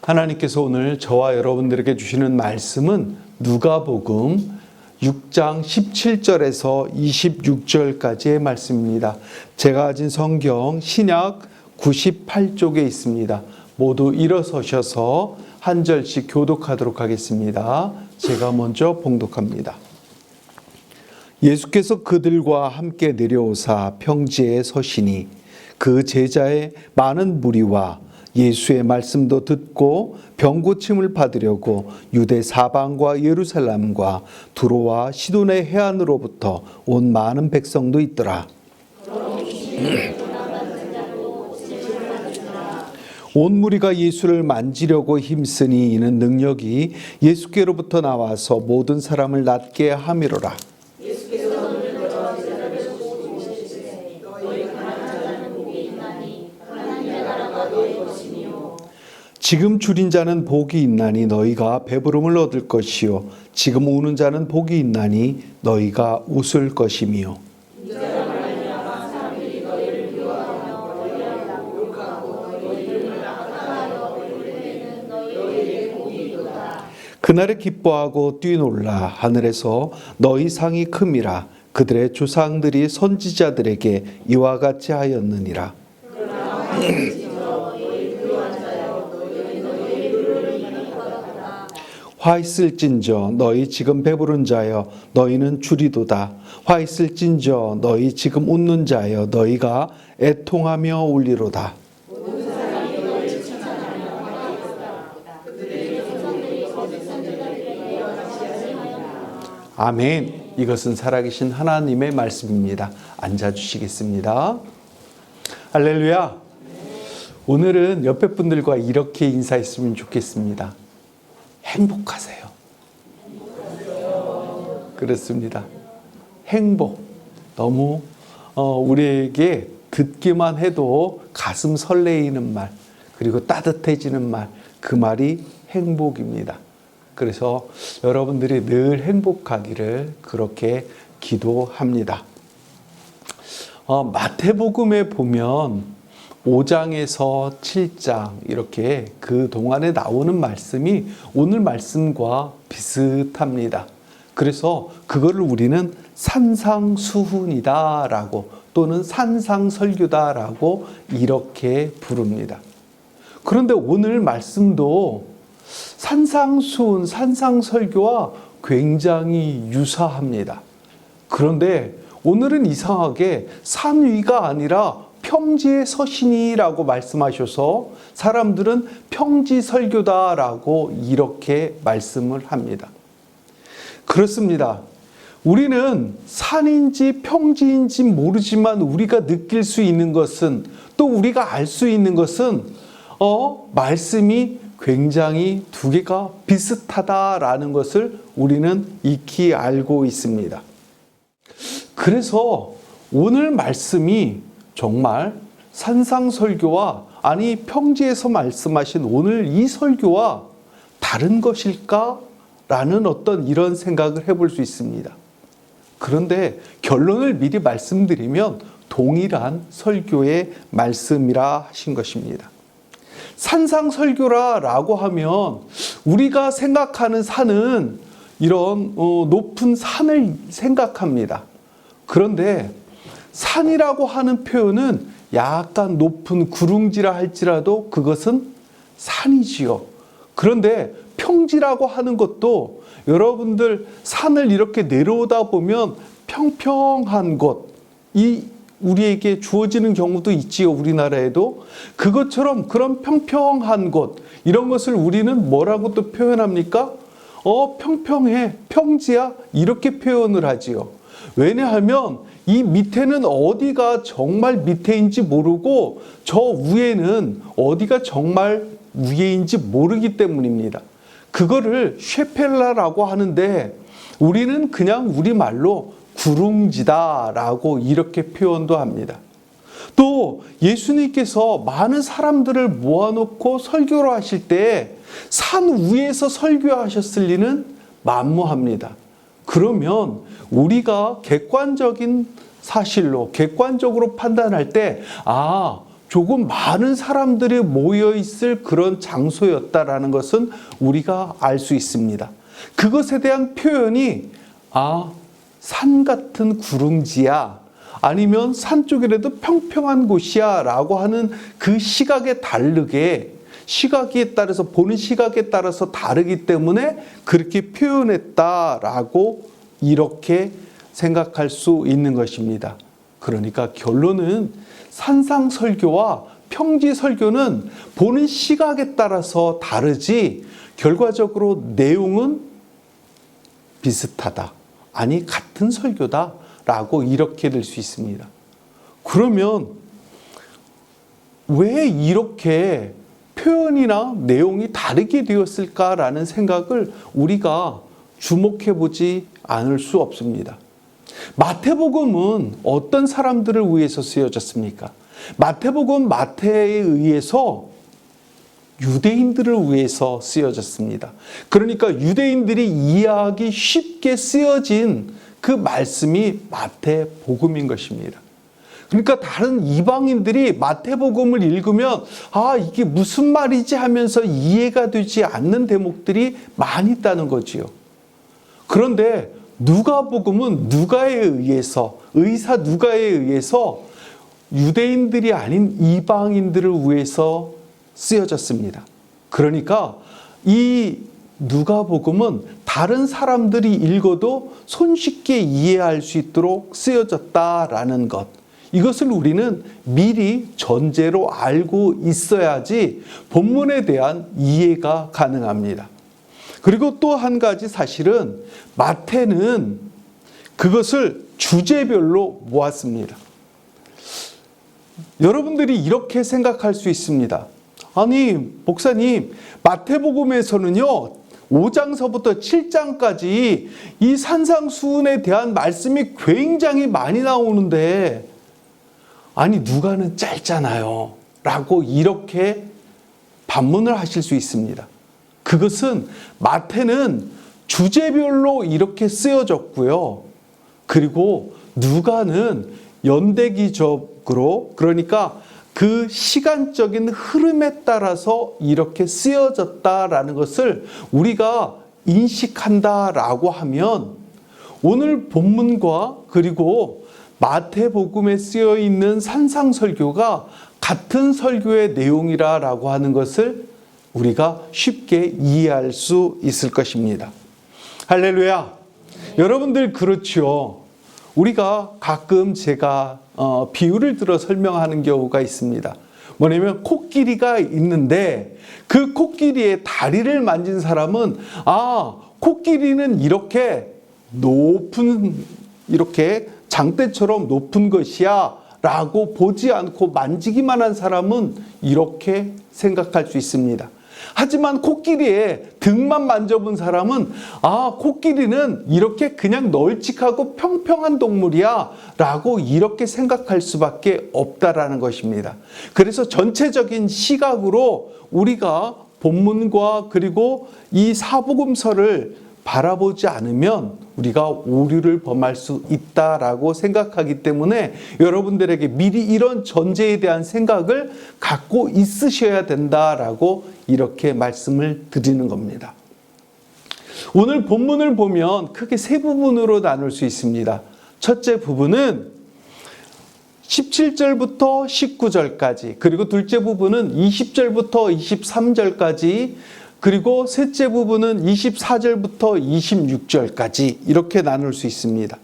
하나님께서 오늘 저와 여러분들에게 주시는 말씀은 누가복음 6장 17절에서 26절까지의 말씀입니다. 제가 가진 성경 신약 98쪽에 있습니다. 모두 일어서셔서 한 절씩 교독하도록 하겠습니다. 제가 먼저 봉독합니다. 예수께서 그들과 함께 내려오사 평지에 서시니 그 제자의 많은 무리와 예수의 말씀도 듣고 병 고침을 받으려고 유대 사방과 예루살렘과 두로와 시돈의 해안으로부터 온 많은 백성도 있더라. 온 무리가 예수를 만지려고 힘쓰니 이는 능력이 예수께로부터 나와서 모든 사람을 낫게 함이로라. 지금 줄인 자는 복이 있나니 너희가 배부름을 얻을 것이요 지금 우는 자는 복이 있나니 너희가 웃을 것이며 그날에 기뻐하고 뛰놀라 하늘에서 너희 상이 큼이라 그들의 조상들이 선지자들에게 이와 같이 하였느니라. 화 있을진저 너희 지금 배부른 자여 너희는 줄이도다. 화 있을진저 너희 지금 웃는 자여 너희가 애통하며 울리로다. 아멘. 이것은 살아계신 하나님의 말씀입니다. 앉아주시겠습니다. 할렐루야. 오늘은 옆에 분들과 이렇게 인사했으면 좋겠습니다. 행복하세요. 그렇습니다. 행복. 너무 우리에게 듣기만 해도 가슴 설레이는 말, 그리고 따뜻해지는 말, 그 말이 행복입니다. 그래서 여러분들이 늘 행복하기를 그렇게 기도합니다. 마태복음에 보면 5장에서 7장 이렇게 그 동안에 나오는 말씀이 오늘 말씀과 비슷합니다. 그래서 그거를 우리는 산상수훈이다라고 또는 산상설교다라고 이렇게 부릅니다. 그런데 오늘 말씀도 산상수훈, 산상설교와 굉장히 유사합니다. 그런데 오늘은 이상하게 산 위가 아니라 평지에 서시니라고 말씀하셔서 사람들은 평지설교다라고 이렇게 말씀을 합니다. 그렇습니다. 우리는 산인지 평지인지 모르지만 우리가 느낄 수 있는 것은 또 우리가 알 수 있는 것은 말씀이 굉장히 두 개가 비슷하다라는 것을 우리는 익히 알고 있습니다. 그래서 오늘 말씀이 정말 산상설교와 아니 평지에서 말씀하신 오늘 이 설교와 다른 것일까라는 어떤 이런 생각을 해볼 수 있습니다. 그런데 결론을 미리 말씀드리면 동일한 설교의 말씀이라 하신 것입니다. 산상설교라고 하면 우리가 생각하는 산은 이런 높은 산을 생각합니다. 그런데 산이라고 하는 표현은 약간 높은 구릉지라 할지라도 그것은 산이지요. 그런데 평지라고 하는 것도 여러분들 산을 이렇게 내려오다 보면 평평한 곳이 우리에게 주어지는 경우도 있지요. 우리나라에도. 그것처럼 그런 평평한 곳, 이런 것을 우리는 뭐라고 또 표현합니까? 평평해, 평지야, 이렇게 표현을 하지요. 왜냐하면 이 밑에는 어디가 정말 밑에인지 모르고 저 위에는 어디가 정말 위에인지 모르기 때문입니다. 그거를 쉐펠라라고 하는데 우리는 그냥 우리말로 구릉지다라고 이렇게 표현도 합니다. 또 예수님께서 많은 사람들을 모아놓고 설교를 하실 때 산 위에서 설교하셨을 리는 만무합니다. 그러면 우리가 객관적인 사실로 객관적으로 판단할 때 조금 많은 사람들이 모여 있을 그런 장소였다라는 것은 우리가 알 수 있습니다. 그것에 대한 표현이 산 같은 구릉지야, 아니면 산 쪽이라도 평평한 곳이야 라고 하는 그 시각에 다르게, 시각에 따라서, 보는 시각에 따라서 다르기 때문에 그렇게 표현했다라고 이렇게 생각할 수 있는 것입니다. 그러니까 결론은 산상설교와 평지설교는 보는 시각에 따라서 다르지 결과적으로 내용은 비슷하다, 아니 같은 설교다라고 이렇게 될 수 있습니다. 그러면 왜 이렇게 표현이나 내용이 다르게 되었을까라는 생각을 우리가 주목해 보지 않을 수 없습니다. 마태복음은 어떤 사람들을 위해서 쓰여졌습니까? 마태복음 마태에 의해서 유대인들을 위해서 쓰여졌습니다. 그러니까 유대인들이 이해하기 쉽게 쓰여진 그 말씀이 마태복음인 것입니다. 그러니까 다른 이방인들이 마태복음을 읽으면 이게 무슨 말이지 하면서 이해가 되지 않는 대목들이 많이 있다는 거지요. 그런데 누가복음은 누가에 의해서, 의사 누가에 의해서 유대인들이 아닌 이방인들을 위해서 쓰여졌습니다. 그러니까 이 누가복음은 다른 사람들이 읽어도 손쉽게 이해할 수 있도록 쓰여졌다라는 것, 이것을 우리는 미리 전제로 알고 있어야지 본문에 대한 이해가 가능합니다. 그리고 또 한 가지 사실은 마태는 그것을 주제별로 모았습니다. 여러분들이 이렇게 생각할 수 있습니다. 아니, 목사님, 마태복음에서는요 5장서부터 7장까지 이 산상수훈에 대한 말씀이 굉장히 많이 나오는데 아니 누가는 짧잖아요 라고 이렇게 반문을 하실 수 있습니다. 그것은 마태는 주제별로 이렇게 쓰여졌고요. 그리고 누가는 연대기적으로, 그러니까 그 시간적인 흐름에 따라서 이렇게 쓰여졌다라는 것을 우리가 인식한다라고 하면 오늘 본문과 그리고 마태복음에 쓰여 있는 산상설교가 같은 설교의 내용이라고 하는 것을 우리가 쉽게 이해할 수 있을 것입니다. 할렐루야. 여러분들 그렇죠. 우리가 가끔 제가 비유를 들어 설명하는 경우가 있습니다. 뭐냐면 코끼리가 있는데 그 코끼리의 다리를 만진 사람은 코끼리는 이렇게 높은, 이렇게 장대처럼 높은 것이야 라고 보지 않고 만지기만 한 사람은 이렇게 생각할 수 있습니다. 하지만 코끼리의 등만 만져본 사람은 코끼리는 이렇게 그냥 널찍하고 평평한 동물이야 라고 이렇게 생각할 수밖에 없다라는 것입니다. 그래서 전체적인 시각으로 우리가 본문과 그리고 이 사복음서를 바라보지 않으면 우리가 오류를 범할 수 있다라고 생각하기 때문에 여러분들에게 미리 이런 전제에 대한 생각을 갖고 있으셔야 된다라고 이렇게 말씀을 드리는 겁니다. 오늘 본문을 보면 크게 세 부분으로 나눌 수 있습니다. 첫째 부분은 17절부터 19절까지, 그리고 둘째 부분은 20절부터 23절까지, 그리고 셋째 부분은 24절부터 26절까지 이렇게 나눌 수 있습니다.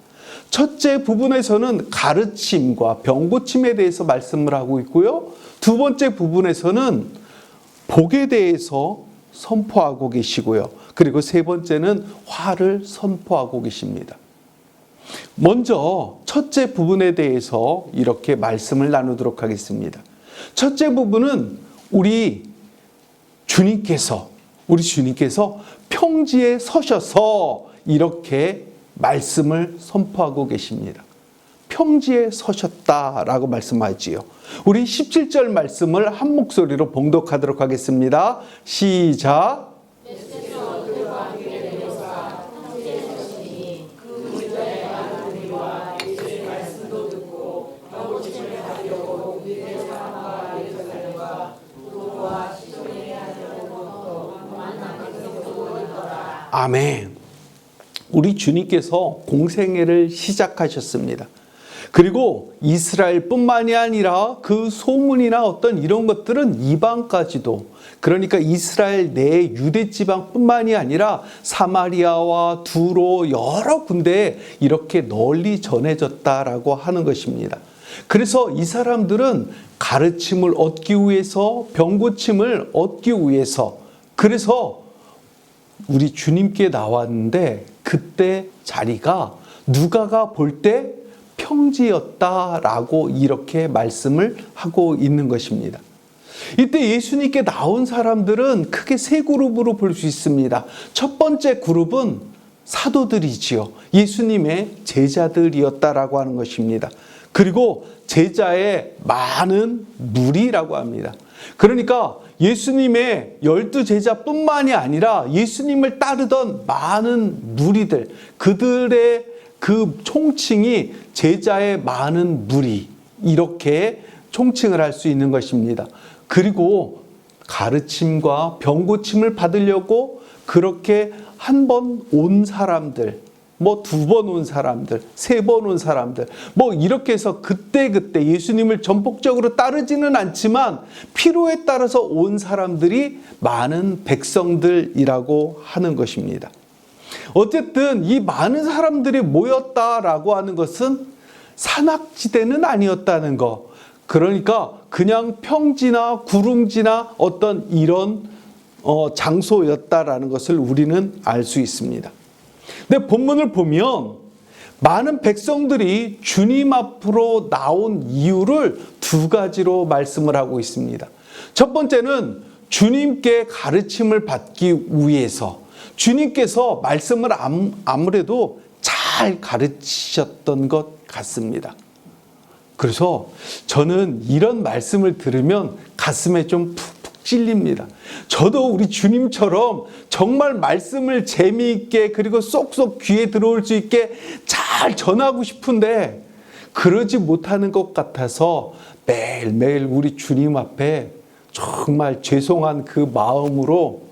첫째 부분에서는 가르침과 병고침에 대해서 말씀을 하고 있고요. 두 번째 부분에서는 복에 대해서 선포하고 계시고요. 그리고 세 번째는 화를 선포하고 계십니다. 먼저 첫째 부분에 대해서 이렇게 말씀을 나누도록 하겠습니다. 첫째 부분은 우리 주님께서 평지에 서셔서 이렇게 말씀을 선포하고 계십니다. 평지에 서셨다라고 말씀하지요. 우리 17절 말씀을 한 목소리로 봉독하도록 하겠습니다. 시작. 아멘. 우리 주님께서 공생애를 시작하셨습니다. 그리고 이스라엘뿐만이 아니라 그 소문이나 어떤 이런 것들은 이방까지도, 그러니까 이스라엘 내 유대 지방뿐만이 아니라 사마리아와 두로 여러 군데에 이렇게 널리 전해졌다라고 하는 것입니다. 그래서 이 사람들은 가르침을 얻기 위해서, 병고침을 얻기 위해서, 그래서 우리 주님께 나왔는데 그때 자리가 누가가 볼 때 평지였다라고 이렇게 말씀을 하고 있는 것입니다. 이때 예수님께 나온 사람들은 크게 세 그룹으로 볼 수 있습니다. 첫 번째 그룹은 사도들이지요. 예수님의 제자들이었다라고 하는 것입니다. 그리고 제자의 많은 무리라고 합니다. 그러니까 예수님의 12제자뿐만이 아니라 예수님을 따르던 많은 무리들, 그들의 그 총칭이 제자의 많은 무리, 이렇게 총칭을 할 수 있는 것입니다. 그리고 가르침과 병고침을 받으려고 그렇게 한 번 온 사람들, 뭐 2번 온 사람들, 3번 온 사람들, 뭐 이렇게 해서 그때그때 예수님을 전폭적으로 따르지는 않지만 필요에 따라서 온 사람들이 많은 백성들이라고 하는 것입니다. 어쨌든 이 많은 사람들이 모였다라고 하는 것은 산악지대는 아니었다는 것. 그러니까 그냥 평지나 구릉지나 어떤 이런 장소였다라는 것을 우리는 알 수 있습니다. 근데 본문을 보면 많은 백성들이 주님 앞으로 나온 이유를 2가지로 말씀을 하고 있습니다. 첫 번째는 주님께 가르침을 받기 위해서, 주님께서 말씀을 아무래도 잘 가르치셨던 것 같습니다. 그래서 저는 이런 말씀을 들으면 가슴에 좀 푹푹 찔립니다. 저도 우리 주님처럼 정말 말씀을 재미있게, 그리고 쏙쏙 귀에 들어올 수 있게 잘 전하고 싶은데 그러지 못하는 것 같아서 매일매일 우리 주님 앞에 정말 죄송한 그 마음으로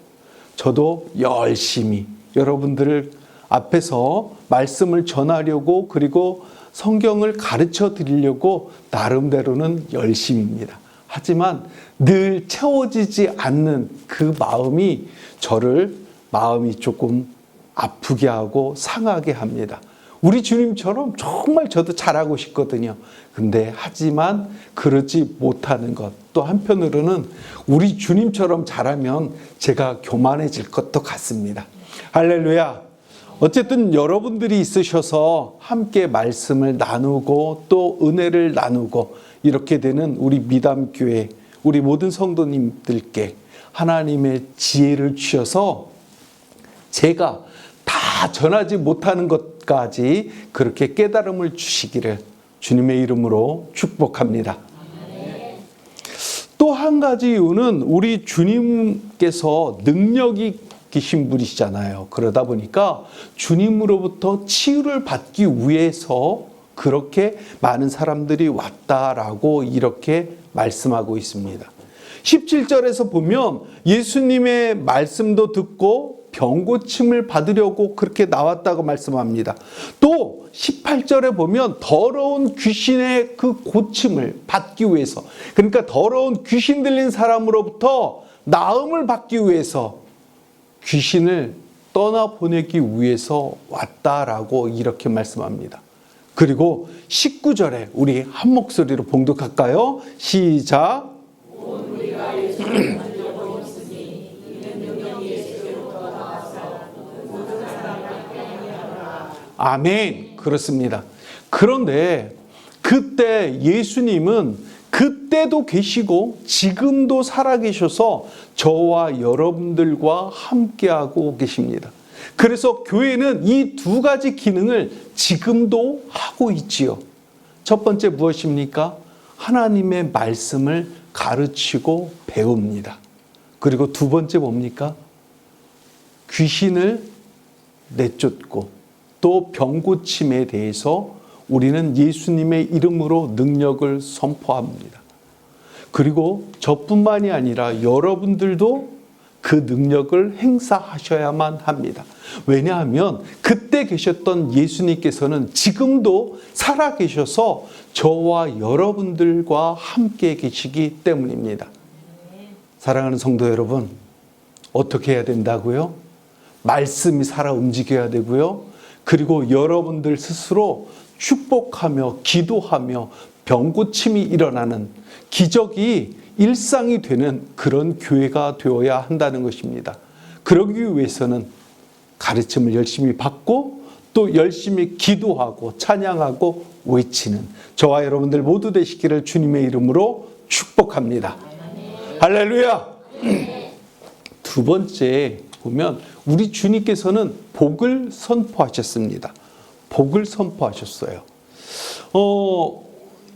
저도 열심히 여러분들 앞에서 말씀을 전하려고, 그리고 성경을 가르쳐 드리려고 나름대로는 열심입니다. 하지만 늘 채워지지 않는 그 마음이 저를 마음이 조금 아프게 하고 상하게 합니다. 우리 주님처럼 정말 저도 잘하고 싶거든요. 근데 하지만 그러지 못하는 것. 또 한편으로는 우리 주님처럼 잘하면 제가 교만해질 것도 같습니다. 할렐루야. 어쨌든 여러분들이 있으셔서 함께 말씀을 나누고 또 은혜를 나누고 이렇게 되는 우리 미담교회, 우리 모든 성도님들께 하나님의 지혜를 주셔서 제가 다 전하지 못하는 것까지 그렇게 깨달음을 주시기를 주님의 이름으로 축복합니다. 또 한 가지 이유는 우리 주님께서 능력이 계신 분이시잖아요. 그러다 보니까 주님으로부터 치유를 받기 위해서 그렇게 많은 사람들이 왔다라고 이렇게 말씀하고 있습니다. 17절에서 보면 예수님의 말씀도 듣고 병고침을 받으려고 그렇게 나왔다고 말씀합니다. 또 18절에 보면 더러운 귀신의 그 고침을 받기 위해서, 그러니까 더러운 귀신 들린 사람으로부터 나음을 받기 위해서 귀신을 떠나보내기 위해서 왔다라고 이렇게 말씀합니다. 그리고 19절에 우리 한 목소리로 봉독할까요? 시작. 아멘. 그렇습니다. 그런데 그때 예수님은 그때도 계시고 지금도 살아계셔서 저와 여러분들과 함께하고 계십니다. 그래서 교회는 이 2가지 기능을 지금도 하고 있지요. 첫 번째 무엇입니까? 하나님의 말씀을 가르치고 배웁니다. 그리고 2번째 뭡니까? 귀신을 내쫓고 또 병고침에 대해서 우리는 예수님의 이름으로 능력을 선포합니다. 그리고 저뿐만이 아니라 여러분들도 그 능력을 행사하셔야만 합니다. 왜냐하면 그때 계셨던 예수님께서는 지금도 살아계셔서 저와 여러분들과 함께 계시기 때문입니다. 사랑하는 성도 여러분, 어떻게 해야 된다고요? 말씀이 살아 움직여야 되고요. 그리고 여러분들 스스로 축복하며 기도하며 병고침이 일어나는 기적이 일상이 되는 그런 교회가 되어야 한다는 것입니다. 그러기 위해서는 가르침을 열심히 받고 또 열심히 기도하고 찬양하고 외치는 저와 여러분들 모두 되시기를 주님의 이름으로 축복합니다. 할렐루야! 두 번째 보면 우리 주님께서는 복을 선포하셨습니다. 복을 선포하셨어요.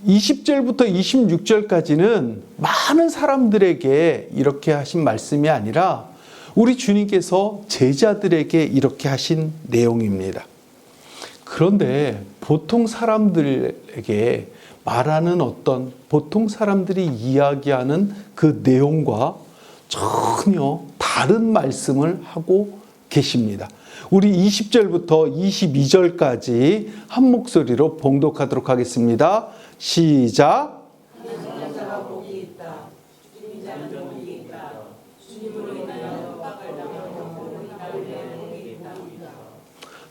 20절부터 26절까지는 많은 사람들에게 이렇게 하신 말씀이 아니라 우리 주님께서 제자들에게 이렇게 하신 내용입니다. 그런데 보통 사람들에게 말하는 어떤 보통 사람들이 이야기하는 그 내용과 전혀 다른 말씀을 하고 계십니다. 우리 20절부터 22절까지 한 목소리로 봉독하도록 하겠습니다. 시작.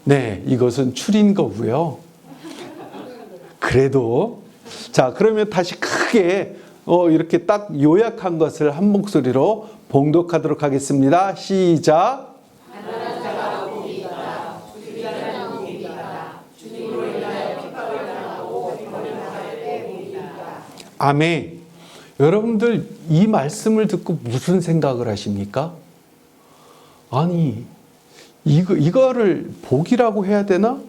네, 이것은 추린 거고요. 그래도 자, 그러면 다시 크게 이렇게 딱 요약한 것을 한 목소리로 봉독하도록 하겠습니다. 시작. 아멘. 여러분들 이 말씀을 듣고 무슨 생각을 하십니까? 아니, 이거를 복이라고 해야 되나?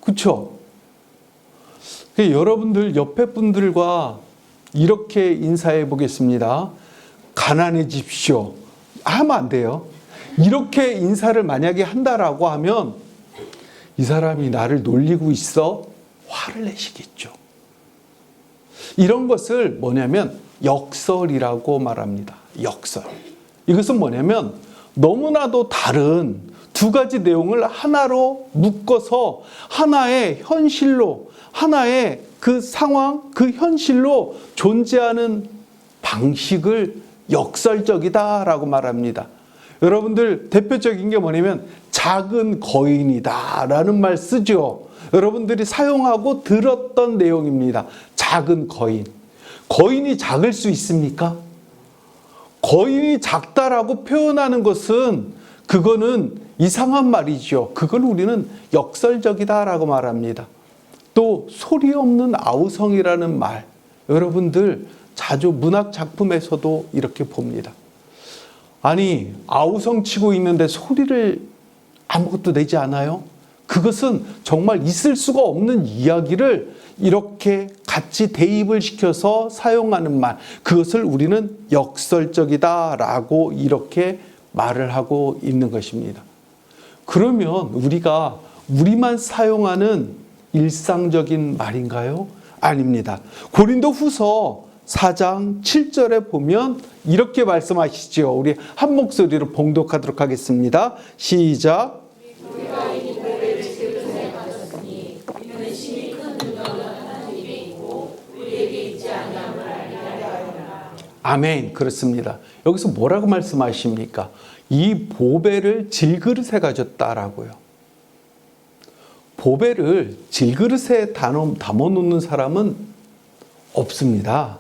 그렇죠? 여러분들 옆에 분들과 이렇게 인사해 보겠습니다. 가난해집시오. 하면 안 돼요. 이렇게 인사를 만약에 한다라고 하면 이 사람이 나를 놀리고 있어? 화를 내시겠죠. 이런 것을 뭐냐면 역설이라고 말합니다. 역설. 이것은 뭐냐면 너무나도 다른 두 가지 내용을 하나로 묶어서 하나의 현실로, 하나의 그 상황, 그 현실로 존재하는 방식을 역설적이다라고 말합니다. 여러분들 대표적인 게 뭐냐면 작은 거인이다라는 말 쓰죠. 여러분들이 사용하고 들었던 내용입니다. 작은 거인. 거인이 작을 수 있습니까? 거인이 작다라고 표현하는 것은 그거는 이상한 말이죠. 그걸 우리는 역설적이다라고 말합니다. 또 소리 없는 아우성이라는 말, 여러분들 자주 문학 작품에서도 이렇게 봅니다. 아니, 아우성 치고 있는데 소리를 아무것도 내지 않아요? 그것은 정말 있을 수가 없는 이야기를 이렇게 같이 대입을 시켜서 사용하는 말, 그것을 우리는 역설적이다라고 이렇게 말을 하고 있는 것입니다. 그러면 우리만 사용하는 일상적인 말인가요? 아닙니다. 고린도후서 4장 7절에 보면 이렇게 말씀하시죠. 우리 한 목소리로 봉독하도록 하겠습니다. 시작. 아멘. 그렇습니다. 여기서 뭐라고 말씀하십니까? 이 보배를 질그릇에 가졌다라고요. 보배를 질그릇에 담아놓는 사람은 없습니다.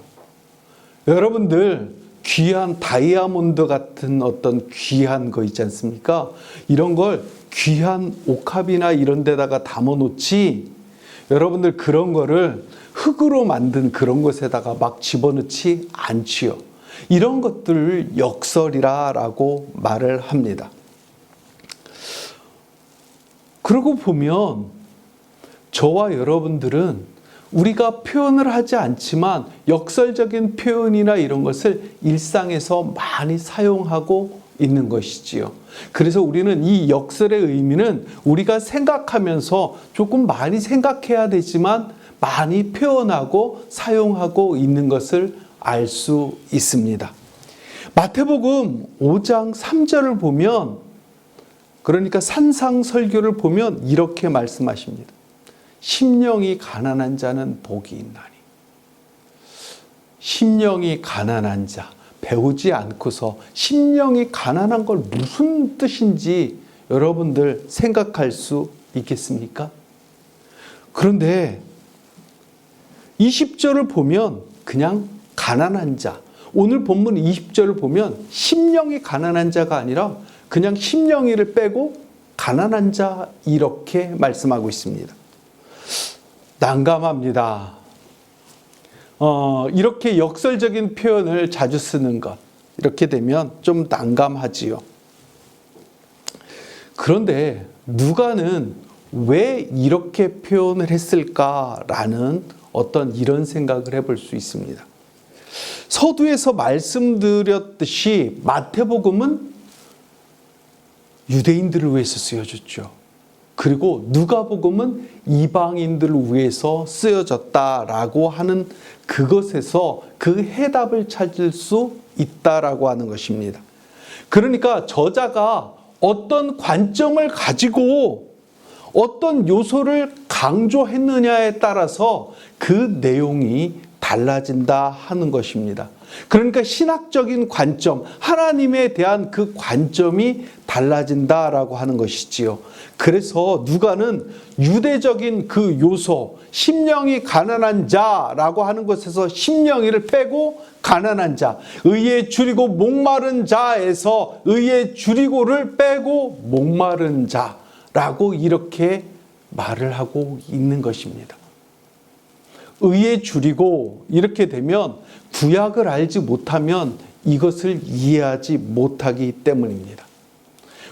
여러분들 귀한 다이아몬드 같은 어떤 귀한 거 있지 않습니까? 이런 걸 귀한 옥합이나 이런 데다가 담아놓지, 여러분들 그런 거를 흙으로 만든 그런 것에다가 막 집어넣지 않지요. 이런 것들을 역설이라고 말을 합니다. 그러고 보면 저와 여러분들은 우리가 표현을 하지 않지만 역설적인 표현이나 이런 것을 일상에서 많이 사용하고 있는 것이지요. 그래서 우리는 이 역설의 의미는 우리가 생각하면서 조금 많이 생각해야 되지만 많이 표현하고 사용하고 있는 것을 알 수 있습니다. 마태복음 5장 3절을 보면, 그러니까 산상설교를 보면 이렇게 말씀하십니다. 심령이 가난한 자는 복이 있나니. 심령이 가난한 자, 배우지 않고서 심령이 가난한 걸 무슨 뜻인지 여러분들 생각할 수 있겠습니까? 그런데 20절을 보면 그냥 가난한 자, 오늘 본문 20절을 보면 심령이 가난한 자가 아니라 그냥 심령이를 빼고 가난한 자, 이렇게 말씀하고 있습니다. 난감합니다. 이렇게 역설적인 표현을 자주 쓰는 것, 이렇게 되면 좀 난감하지요. 그런데 누가는 왜 이렇게 표현을 했을까라는 어떤 이런 생각을 해볼 수 있습니다. 서두에서 말씀드렸듯이 마태복음은 유대인들을 위해서 쓰여졌죠. 그리고 누가복음은 이방인들을 위해서 쓰여졌다라고 하는 그것에서 그 해답을 찾을 수 있다라고 하는 것입니다. 그러니까 저자가 어떤 관점을 가지고 어떤 요소를 강조했느냐에 따라서 그 내용이 달라진다 하는 것입니다. 그러니까 신학적인 관점, 하나님에 대한 그 관점이 달라진다라고 하는 것이지요. 그래서 누가는 유대적인 그 요소, 심령이 가난한 자라고 하는 것에서 심령이를 빼고 가난한 자, 의에 줄이고 목마른 자에서 의에 줄이고를 빼고 목마른 자라고 이렇게 말을 하고 있는 것입니다. 의에 줄이고 이렇게 되면 구약을 알지 못하면 이것을 이해하지 못하기 때문입니다.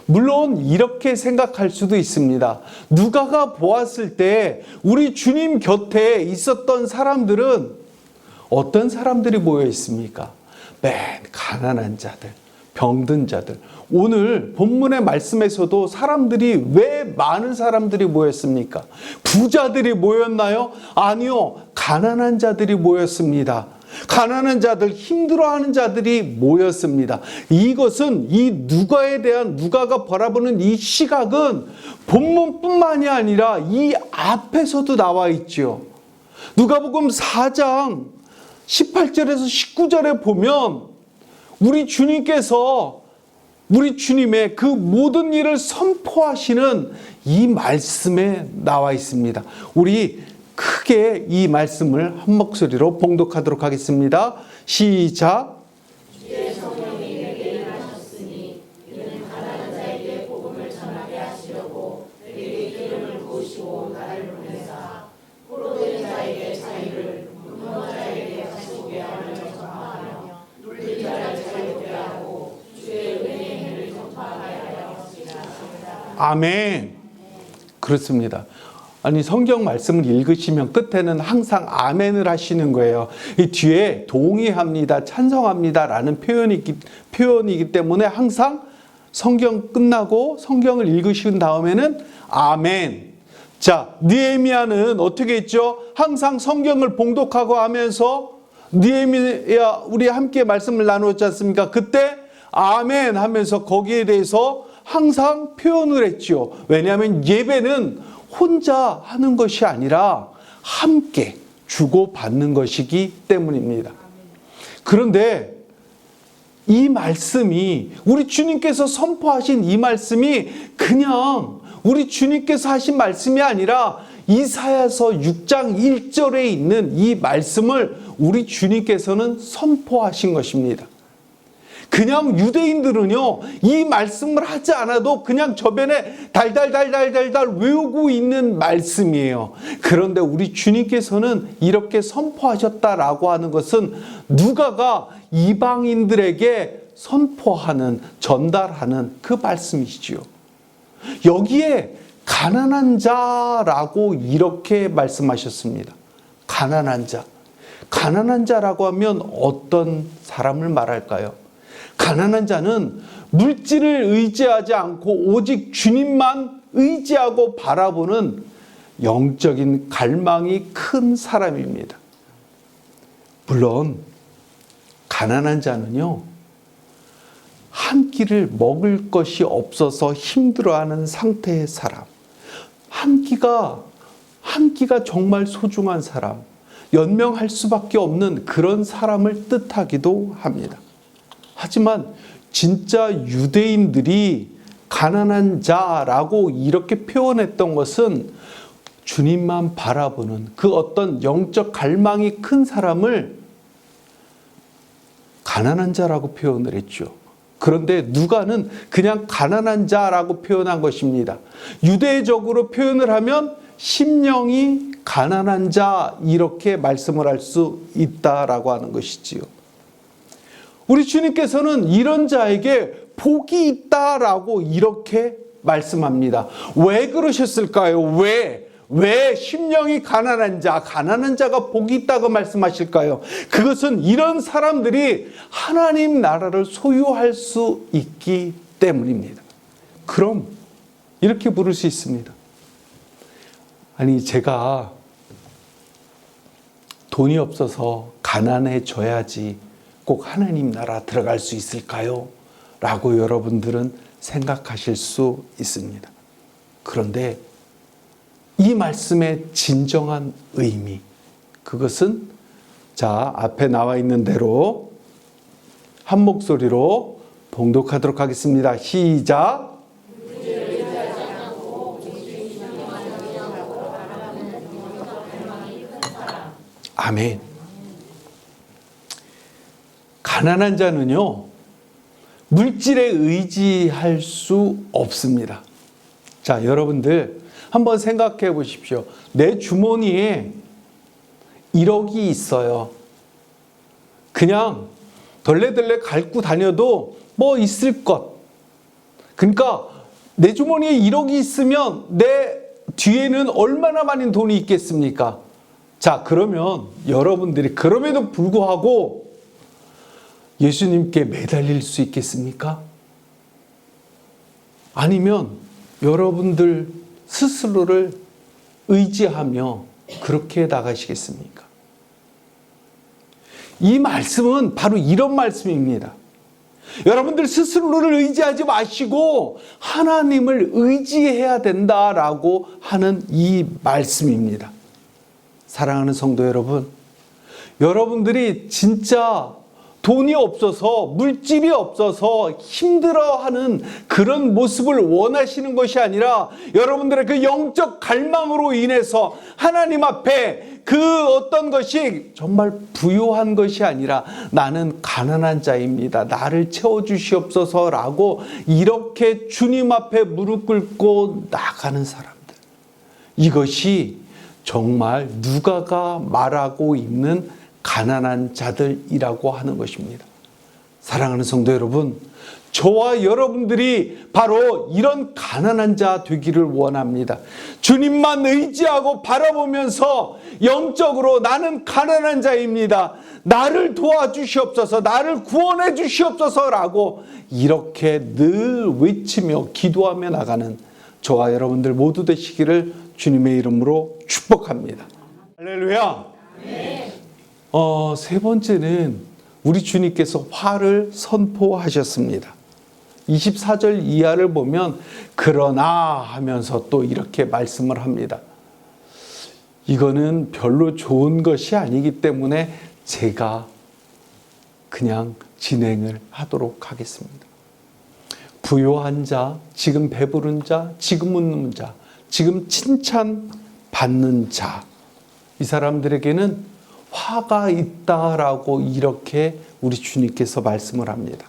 물론 이렇게 생각할 수도 있습니다. 누가가 보았을 때 우리 주님 곁에 있었던 사람들은 어떤 사람들이 모여 있습니까? 맨 가난한 자들, 병든 자들. 오늘 본문의 말씀에서도 사람들이 왜 많은 사람들이 모였습니까? 부자들이 모였나요? 아니요. 가난한 자들이 모였습니다. 가난한 자들, 힘들어하는 자들이 모였습니다. 이것은 이 누가에 대한 누가가 바라보는 이 시각은 본문뿐만이 아니라 이 앞에서도 나와 있죠. 누가복음 4장 18절에서 19절에 보면 우리 주님께서 우리 주님의 그 모든 일을 선포하시는 이 말씀에 나와 있습니다. 우리 크게 이 말씀을 한 목소리로 봉독하도록 하겠습니다. 시작. 주의 성령이 내게 임하셨으니 이는 가난한 자에게 복음을 전하게 하시려고 내게 기름을 부으시고 나를 보내사 포로된 자에게 자유를 문어 자에게 다시 오게 함을 전파하며 눌린 자를 자유케 하고 주의 은혜의 해를 전파하게 하였습니다. 아멘. 그렇습니다. 아니 성경 말씀을 읽으시면 끝에는 항상 아멘을 하시는 거예요. 이 뒤에 동의합니다, 찬성합니다 라는 표현이기 때문에 항상 성경 끝나고 성경을 읽으신 다음에는 아멘. 자, 느헤미야는 어떻게 했죠? 항상 성경을 봉독하고 하면서 느헤미야 우리 함께 말씀을 나누었지 않습니까? 그때 아멘 하면서 거기에 대해서 항상 표현을 했죠. 왜냐하면 예배는 혼자 하는 것이 아니라 함께 주고받는 것이기 때문입니다. 그런데 이 말씀이 우리 주님께서 선포하신 이 말씀이 그냥 우리 주님께서 하신 말씀이 아니라 이사야서 6장 1절에 있는 이 말씀을 우리 주님께서는 선포하신 것입니다. 그냥 유대인들은요, 이 말씀을 하지 않아도 그냥 저변에 달달달달달달 외우고 있는 말씀이에요. 그런데 우리 주님께서는 이렇게 선포하셨다라고 하는 것은 누가가 이방인들에게 선포하는, 전달하는 그 말씀이시죠. 여기에 가난한 자라고 이렇게 말씀하셨습니다. 가난한 자. 가난한 자라고 하면 어떤 사람을 말할까요? 가난한 자는 물질을 의지하지 않고 오직 주님만 의지하고 바라보는 영적인 갈망이 큰 사람입니다. 물론 가난한 자는요, 한 끼를 먹을 것이 없어서 힘들어하는 상태의 사람, 한 끼가 정말 소중한 사람, 연명할 수밖에 없는 그런 사람을 뜻하기도 합니다. 하지만 진짜 유대인들이 가난한 자라고 이렇게 표현했던 것은 주님만 바라보는 그 어떤 영적 갈망이 큰 사람을 가난한 자라고 표현을 했죠. 그런데 누가는 그냥 가난한 자라고 표현한 것입니다. 유대적으로 표현을 하면 심령이 가난한 자 이렇게 말씀을 할 수 있다라고 하는 것이지요. 우리 주님께서는 이런 자에게 복이 있다라고 이렇게 말씀합니다. 왜 그러셨을까요? 왜 심령이 가난한 자가 복이 있다고 말씀하실까요? 그것은 이런 사람들이 하나님 나라를 소유할 수 있기 때문입니다. 그럼 이렇게 부를 수 있습니다. 아니, 제가 돈이 없어서 가난해져야지 꼭 하나님 나라 들어갈 수 있을까요? 라고 여러분들은 생각하실 수 있습니다. 그런데 이 말씀의 진정한 의미, 그것은 자, 앞에 나와 있는 대로 한 목소리로 봉독하도록 하겠습니다. 시작. 아멘. 가난한 자는요, 물질에 의지할 수 없습니다. 자, 여러분들 한번 생각해 보십시오. 내 주머니에 1억이 있어요. 그냥 덜레덜레 갖고 다녀도 뭐 있을 것. 그러니까 내 주머니에 1억이 있으면 내 뒤에는 얼마나 많은 돈이 있겠습니까? 자, 그러면 여러분들이 그럼에도 불구하고 예수님께 매달릴 수 있겠습니까? 아니면 여러분들 스스로를 의지하며 그렇게 나가시겠습니까? 이 말씀은 바로 이런 말씀입니다. 여러분들 스스로를 의지하지 마시고 하나님을 의지해야 된다라고 하는 이 말씀입니다. 사랑하는 성도 여러분, 여러분들이 진짜 돈이 없어서, 물질이 없어서 힘들어하는 그런 모습을 원하시는 것이 아니라 여러분들의 그 영적 갈망으로 인해서 하나님 앞에 그 어떤 것이 정말 부요한 것이 아니라 나는 가난한 자입니다. 나를 채워주시옵소서라고 이렇게 주님 앞에 무릎 꿇고 나가는 사람들. 이것이 정말 누가가 말하고 있는 가난한 자들이라고 하는 것입니다. 사랑하는 성도 여러분, 저와 여러분들이 바로 이런 가난한 자 되기를 원합니다. 주님만 의지하고 바라보면서 영적으로 나는 가난한 자입니다. 나를 도와주시옵소서, 나를 구원해 주시옵소서라고 이렇게 늘 외치며 기도하며 나가는 저와 여러분들 모두 되시기를 주님의 이름으로 축복합니다. 할렐루야. 네. 세 번째는 우리 주님께서 화를 선포하셨습니다. 24절 이하를 보면 그러나 하면서 또 이렇게 말씀을 합니다. 이거는 별로 좋은 것이 아니기 때문에 제가 그냥 진행을 하도록 하겠습니다. 부요한 자, 지금 배부른 자, 지금 웃는 자, 지금 칭찬받는 자, 이 사람들에게는 화가 있다라고 이렇게 우리 주님께서 말씀을 합니다.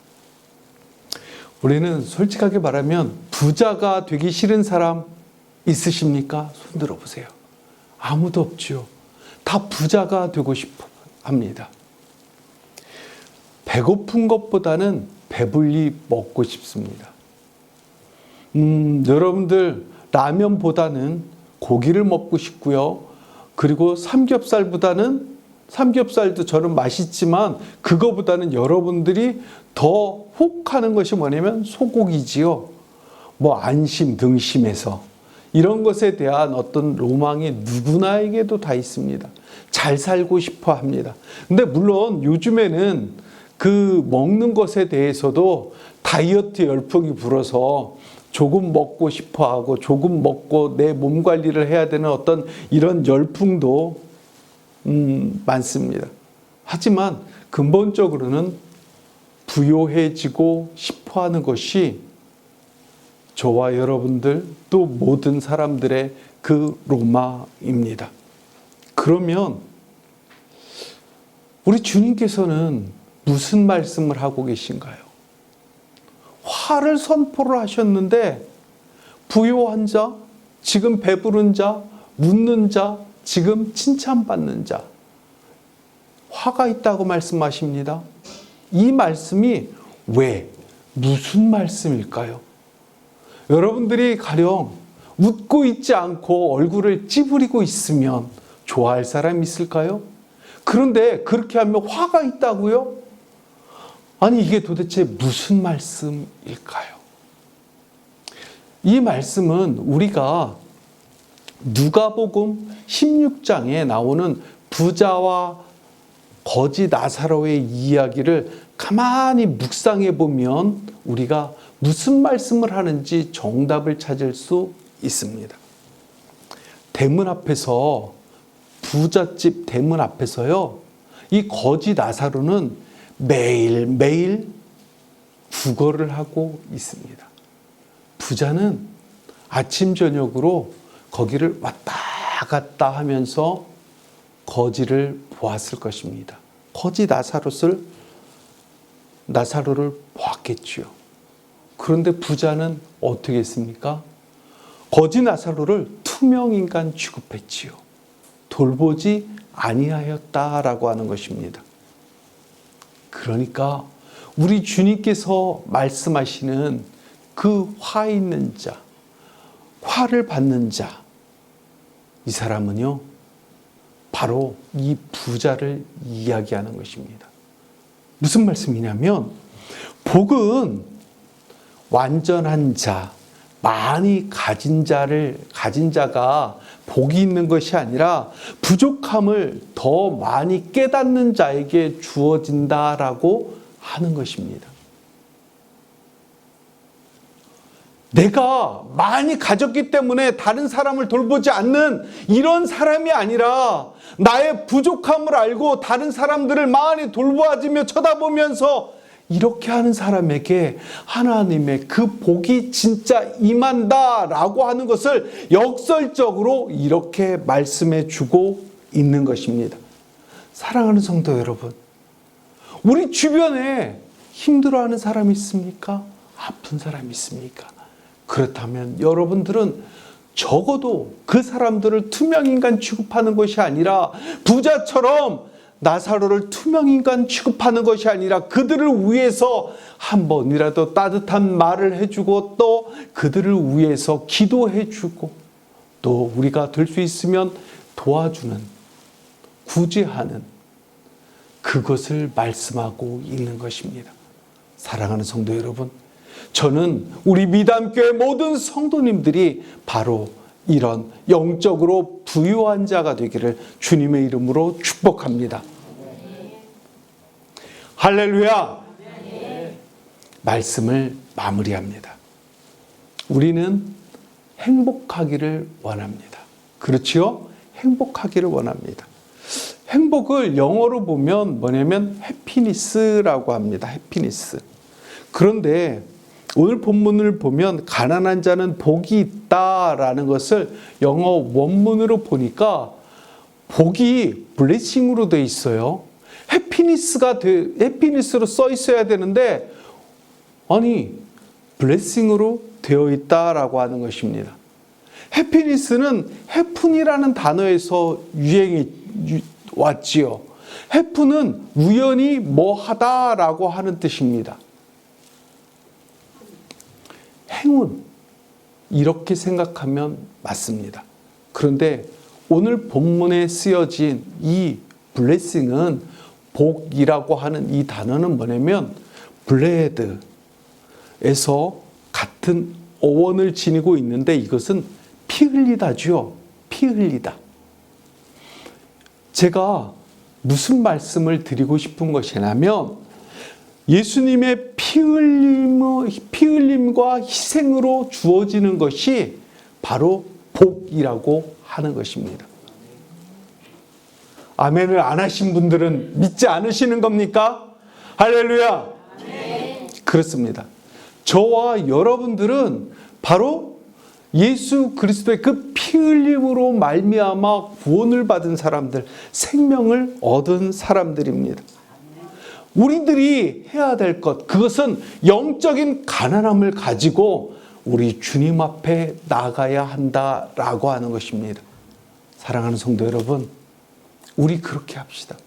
우리는 솔직하게 말하면 부자가 되기 싫은 사람 있으십니까? 손 들어보세요. 아무도 없죠. 다 부자가 되고 싶어 합니다. 배고픈 것보다는 배불리 먹고 싶습니다. 여러분들 라면보다는 고기를 먹고 싶고요. 그리고 삼겹살보다는 삼겹살도 저는 맛있지만 그거보다는 여러분들이 더 혹하는 것이 뭐냐면 소고기지요. 뭐 안심, 등심에서 이런 것에 대한 어떤 로망이 누구나에게도 다 있습니다. 잘 살고 싶어 합니다. 근데 물론 요즘에는 그 먹는 것에 대해서도 다이어트 열풍이 불어서 조금 먹고 싶어 하고 조금 먹고 내 몸 관리를 해야 되는 어떤 이런 열풍도 많습니다. 하지만 근본적으로는 부요해지고 싶어 하는 것이 저와 여러분들 또 모든 사람들의 그 로마입니다. 그러면 우리 주님께서는 무슨 말씀을 하고 계신가요? 화를 선포를 하셨는데 부요한 자, 지금 배부른 자, 웃는 자, 지금 칭찬받는 자, 화가 있다고 말씀하십니다. 이 말씀이 왜, 무슨 말씀일까요? 여러분들이 가령 웃고 있지 않고 얼굴을 찌푸리고 있으면 좋아할 사람이 있을까요? 그런데 그렇게 하면 화가 있다고요? 아니, 이게 도대체 무슨 말씀일까요? 이 말씀은 우리가 누가복음 16장에 나오는 부자와 거지 나사로의 이야기를 가만히 묵상해 보면 우리가 무슨 말씀을 하는지 정답을 찾을 수 있습니다. 대문 앞에서, 부잣집 대문 앞에서요, 이 거지 나사로는 매일매일 구걸을 하고 있습니다. 부자는 아침 저녁으로 거기를 왔다 갔다 하면서 거지를 보았을 것입니다. 거지 나사로를 보았겠지요. 그런데 부자는 어떻게 했습니까? 거지 나사로를 투명인간 취급했지요. 돌보지 아니하였다라고 하는 것입니다. 그러니까 우리 주님께서 말씀하시는 그 화 있는 자, 화를 받는 자, 이 사람은요, 바로 이 부자를 이야기하는 것입니다. 무슨 말씀이냐면, 복은 완전한 자, 많이 가진 자가 복이 있는 것이 아니라 부족함을 더 많이 깨닫는 자에게 주어진다라고 하는 것입니다. 내가 많이 가졌기 때문에 다른 사람을 돌보지 않는 이런 사람이 아니라 나의 부족함을 알고 다른 사람들을 많이 돌보아주며 쳐다보면서 이렇게 하는 사람에게 하나님의 그 복이 진짜 임한다라고 하는 것을 역설적으로 이렇게 말씀해 주고 있는 것입니다. 사랑하는 성도 여러분, 우리 주변에 힘들어하는 사람이 있습니까? 아픈 사람이 있습니까? 그렇다면 여러분들은 적어도 그 사람들을 투명인간 취급하는 것이 아니라 부자처럼 나사로를 투명인간 취급하는 것이 아니라 그들을 위해서 한 번이라도 따뜻한 말을 해주고 또 그들을 위해서 기도해주고 또 우리가 될 수 있으면 도와주는, 구제하는 그것을 말씀하고 있는 것입니다. 사랑하는 성도 여러분, 저는 우리 미담교회 모든 성도님들이 바로 이런 영적으로 부유한 자가 되기를 주님의 이름으로 축복합니다. 할렐루야! 말씀을 마무리합니다. 우리는 행복하기를 원합니다. 그렇지요? 행복하기를 원합니다. 행복을 영어로 보면 뭐냐면 해피니스라고 합니다. 해피니스. 그런데 오늘 본문을 보면 가난한 자는 복이 있다라는 것을 영어 원문으로 보니까 복이 블레싱으로 돼 있어요. 해피니스로 써 있어야 되는데 아니 블레싱으로 되어 있다라고 하는 것입니다. 해피니스는 해픈이라는 단어에서 유행이 왔지요. 해픈은 우연히 뭐 하다라고 하는 뜻입니다. 행운, 이렇게 생각하면 맞습니다. 그런데 오늘 본문에 쓰여진 이 블레싱은, 복이라고 하는 이 단어는 뭐냐면 블레드에서 같은 어원을 지니고 있는데 이것은 피 흘리다죠. 피 흘리다. 제가 무슨 말씀을 드리고 싶은 것이냐면 예수님의 피 흘림과 희생으로 주어지는 것이 바로 복이라고 하는 것입니다. 아멘을 안 하신 분들은 믿지 않으시는 겁니까? 할렐루야! 그렇습니다. 저와 여러분들은 바로 예수 그리스도의 그 피 흘림으로 말미암아 구원을 받은 사람들, 생명을 얻은 사람들입니다. 우리들이 해야 될 것, 그것은 영적인 가난함을 가지고 우리 주님 앞에 나가야 한다라고 하는 것입니다. 사랑하는 성도 여러분, 우리 그렇게 합시다.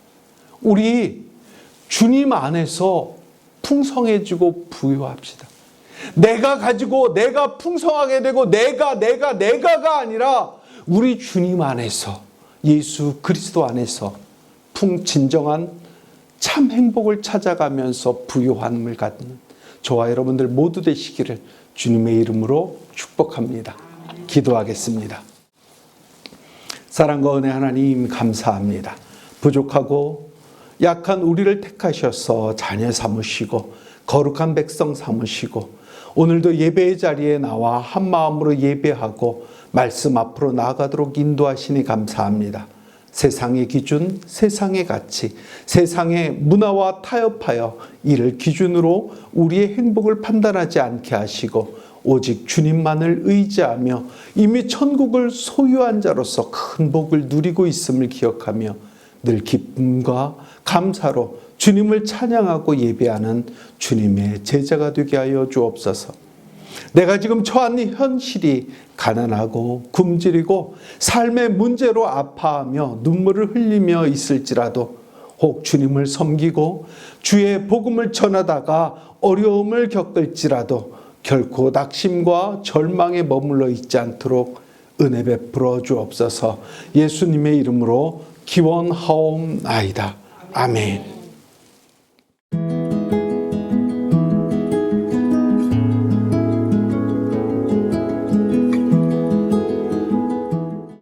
우리 주님 안에서 풍성해지고 부유합시다. 내가 가지고 내가 풍성하게 되고 내가가 아니라 우리 주님 안에서, 예수 그리스도 안에서 진정한 참 행복을 찾아가면서 부유함을 갖는 저와 여러분들 모두 되시기를 주님의 이름으로 축복합니다. 기도하겠습니다. 사랑과 은혜 하나님 감사합니다. 부족하고 약한 우리를 택하셔서 자녀 삼으시고 거룩한 백성 삼으시고 오늘도 예배의 자리에 나와 한 마음으로 예배하고 말씀 앞으로 나아가도록 인도하시니 감사합니다. 세상의 기준, 세상의 가치, 세상의 문화와 타협하여 이를 기준으로 우리의 행복을 판단하지 않게 하시고 오직 주님만을 의지하며 이미 천국을 소유한 자로서 큰 복을 누리고 있음을 기억하며 늘 기쁨과 감사로 주님을 찬양하고 예배하는 주님의 제자가 되게 하여 주옵소서. 내가 지금 처한 현실이 가난하고 굶주리고 삶의 문제로 아파하며 눈물을 흘리며 있을지라도 혹 주님을 섬기고 주의 복음을 전하다가 어려움을 겪을지라도 결코 낙심과 절망에 머물러 있지 않도록 은혜 베풀어 주옵소서. 예수님의 이름으로 기원하옵나이다. 아멘.